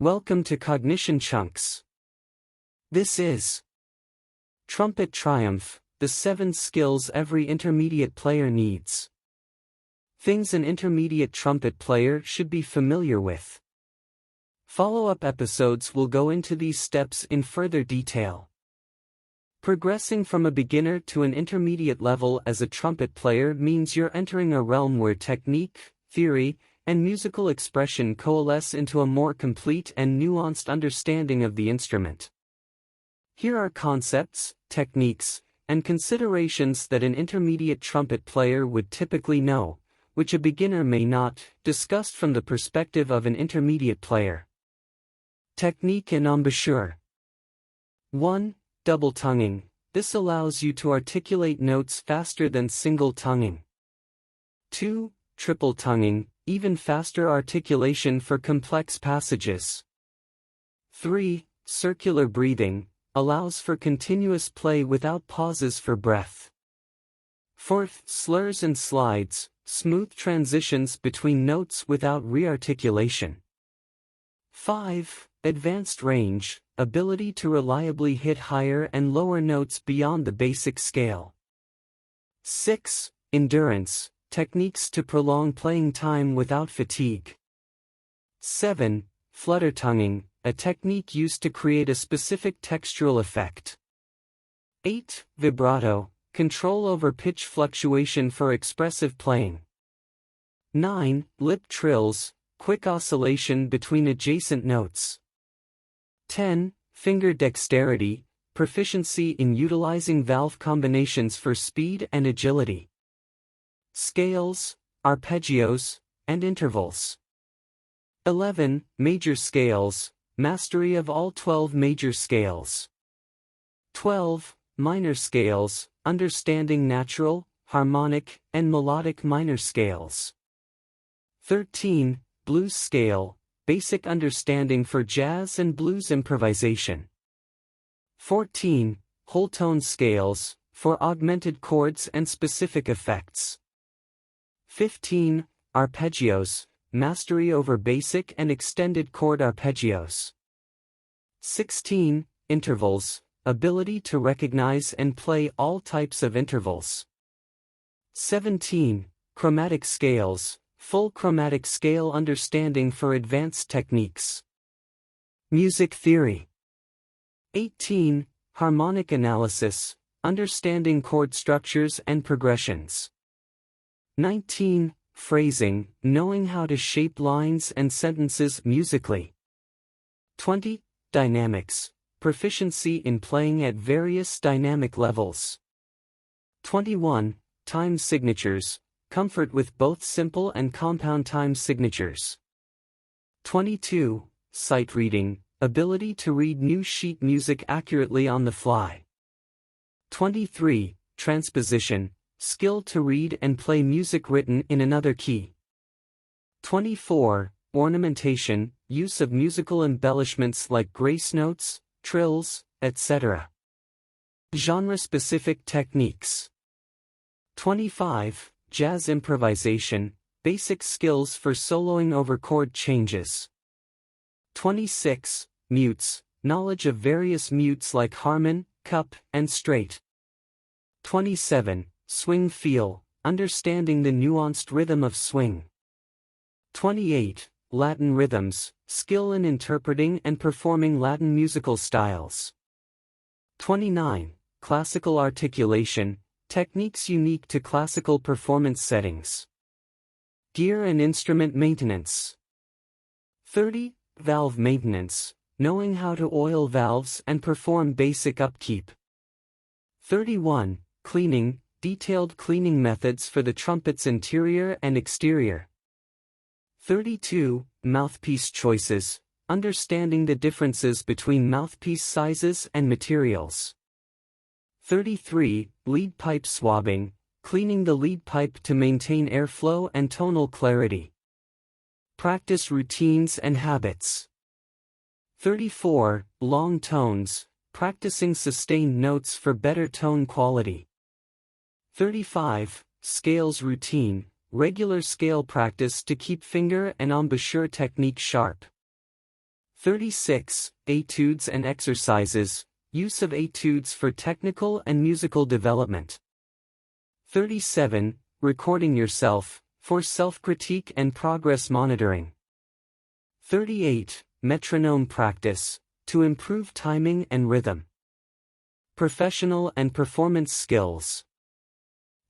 Welcome to CognitionChunks. This is Trumpet Triumph, the 7 skills every intermediate player needs. Things an intermediate trumpet player should be familiar with. Follow-up episodes will go into these steps in further detail. Progressing from a beginner to an intermediate level as a trumpet player means you're entering a realm where technique, theory, and musical expression coalesce into a more complete and nuanced understanding of the instrument. Here are concepts, techniques, and considerations that an intermediate trumpet player would typically know, which a beginner may not, discussed from the perspective of an intermediate player. Technique and embouchure. 1. Double tonguing. This allows you to articulate notes faster than single tonguing. 2. Triple tonguing, even faster articulation for complex passages. 3. Circular breathing, allows for continuous play without pauses for breath. 4. Slurs and slides, smooth transitions between notes without rearticulation. 5. Advanced range, ability to reliably hit higher and lower notes beyond the basic scale. 6. Endurance, techniques to prolong playing time without fatigue. 7. Flutter tonguing, a technique used to create a specific textural effect. 8. Vibrato, control over pitch fluctuation for expressive playing. 9. Lip trills, quick oscillation between adjacent notes. 10. Finger dexterity, proficiency in utilizing valve combinations for speed and agility. Scales, arpeggios, and intervals. 11. Major scales, mastery of all 12 major scales. 12. Minor scales, understanding natural, harmonic, and melodic minor scales. 13. Blues scale, basic understanding for jazz and blues improvisation. 14. Whole tone scales, for augmented chords and specific effects. 15. Arpeggios, mastery over basic and extended chord arpeggios. 16. Intervals, ability to recognize and play all types of intervals. 17. Chromatic scales, full chromatic scale understanding for advanced techniques. Music theory. 18. Harmonic analysis, understanding chord structures and progressions. 19. Phrasing, knowing how to shape lines and sentences musically. 20. Dynamics, proficiency in playing at various dynamic levels. 21. Time signatures, comfort with both simple and compound time signatures. 22. Sight reading, ability to read new sheet music accurately on the fly. 23. Transposition, skill to read and play music written in another key. 24. Ornamentation, use of musical embellishments like grace notes, trills, etc. Genre-specific techniques. 25. Jazz improvisation, basic skills for soloing over chord changes. 26. Mutes, knowledge of various mutes like harmon, cup, and straight. 27. Swing feel, understanding the nuanced rhythm of swing. 28. Latin rhythms, skill in interpreting and performing Latin musical styles. 29. Classical articulation, techniques unique to classical performance settings. Gear and instrument maintenance. 30. Valve maintenance, knowing how to oil valves and perform basic upkeep. 31. Cleaning, detailed cleaning methods for the trumpet's interior and exterior. 32. Mouthpiece choices, understanding the differences between mouthpiece sizes and materials. 33. Lead pipe swabbing, cleaning the lead pipe to maintain airflow and tonal clarity. Practice routines and habits. 34. Long tones, practicing sustained notes for better tone quality. 35. Scales routine, regular scale practice to keep finger and embouchure technique sharp. 36. Etudes and exercises, use of etudes for technical and musical development. 37. Recording yourself, for self-critique and progress monitoring. 38. Metronome practice, to improve timing and rhythm. Professional and performance skills.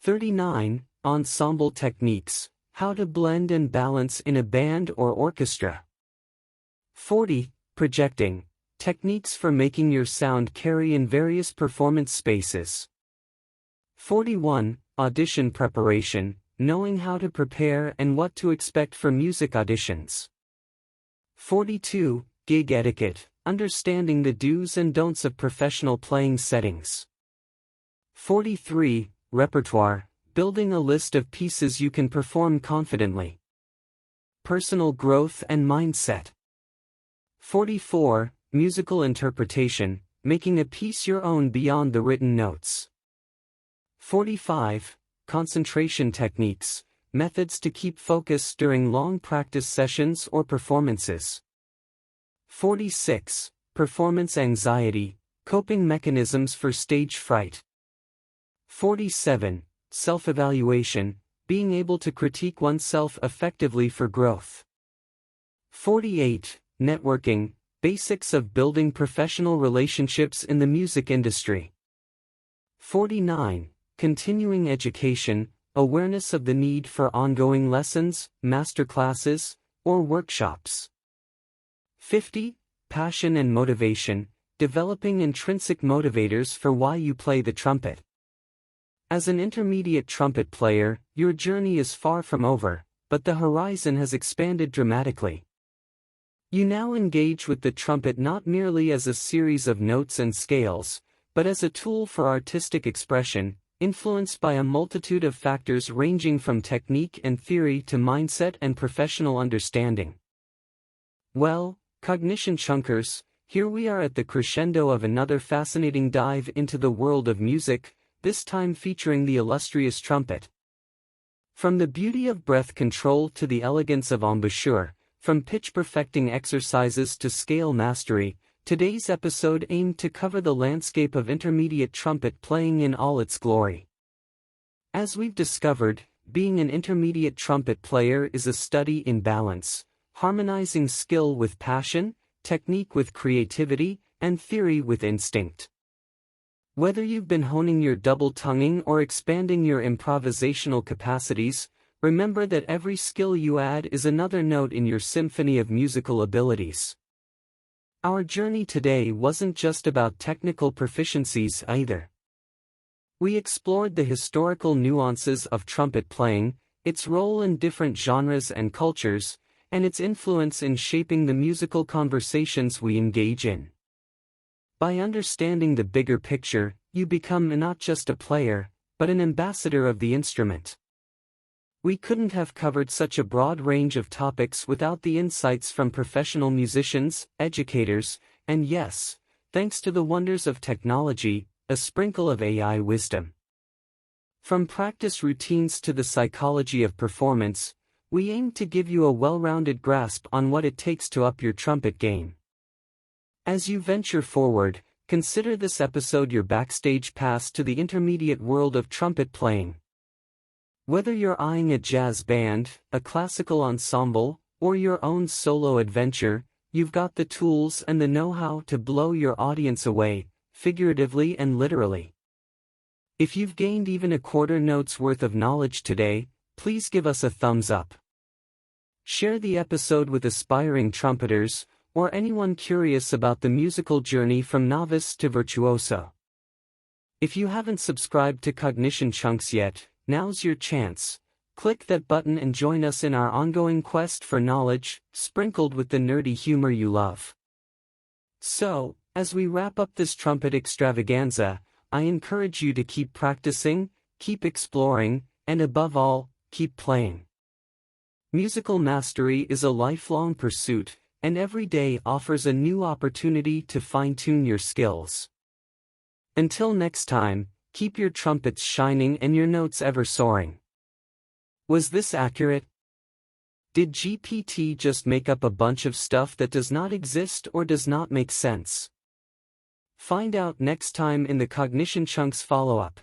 39. Ensemble techniques, how to blend and balance in a band or orchestra. 40. Projecting, techniques for making your sound carry in various performance spaces. 41. Audition preparation, knowing how to prepare and what to expect for music auditions. 42. Gig etiquette, understanding the do's and don'ts of professional playing settings. 43. Repertoire, building a list of pieces you can perform confidently. Personal growth and mindset. 44. Musical interpretation, making a piece your own beyond the written notes. 45. Concentration techniques, methods to keep focus during long practice sessions or performances. 46. Performance anxiety, coping mechanisms for stage fright. 47. Self-evaluation, being able to critique oneself effectively for growth. 48. Networking, basics of building professional relationships in the music industry. 49. Continuing education, awareness of the need for ongoing lessons, masterclasses, or workshops. 50. Passion and motivation, developing intrinsic motivators for why you play the trumpet. As an intermediate trumpet player, your journey is far from over, but the horizon has expanded dramatically. You now engage with the trumpet not merely as a series of notes and scales, but as a tool for artistic expression, influenced by a multitude of factors ranging from technique and theory to mindset and professional understanding. Well, Cognition Chunkers, here we are at the crescendo of another fascinating dive into the world of music, this time featuring the illustrious trumpet. From the beauty of breath control to the elegance of embouchure, from pitch perfecting exercises to scale mastery, today's episode aimed to cover the landscape of intermediate trumpet playing in all its glory. As we've discovered, being an intermediate trumpet player is a study in balance, harmonizing skill with passion, technique with creativity, and theory with instinct. Whether you've been honing your double-tonguing or expanding your improvisational capacities, remember that every skill you add is another note in your symphony of musical abilities. Our journey today wasn't just about technical proficiencies either. We explored the historical nuances of trumpet playing, its role in different genres and cultures, and its influence in shaping the musical conversations we engage in. By understanding the bigger picture, you become not just a player, but an ambassador of the instrument. We couldn't have covered such a broad range of topics without the insights from professional musicians, educators, and yes, thanks to the wonders of technology, a sprinkle of AI wisdom. From practice routines to the psychology of performance, we aim to give you a well-rounded grasp on what it takes to up your trumpet game. As you venture forward, consider this episode your backstage pass to the intermediate world of trumpet playing. Whether you're eyeing a jazz band, a classical ensemble, or your own solo adventure, you've got the tools and the know-how to blow your audience away, figuratively and literally. If you've gained even a quarter note's worth of knowledge today, please give us a thumbs up. Share the episode with aspiring trumpeters, or anyone curious about the musical journey from novice to virtuoso. If you haven't subscribed to CognitionChunks yet, now's your chance. Click that button and join us in our ongoing quest for knowledge, sprinkled with the nerdy humor you love. So, as we wrap up this trumpet extravaganza, I encourage you to keep practicing, keep exploring, and above all, keep playing. Musical mastery is a lifelong pursuit, and every day offers a new opportunity to fine-tune your skills. Until next time, keep your trumpets shining and your notes ever soaring. Was this accurate? Did GPT just make up a bunch of stuff that does not exist or does not make sense? Find out next time in the Cognition Chunks follow-up.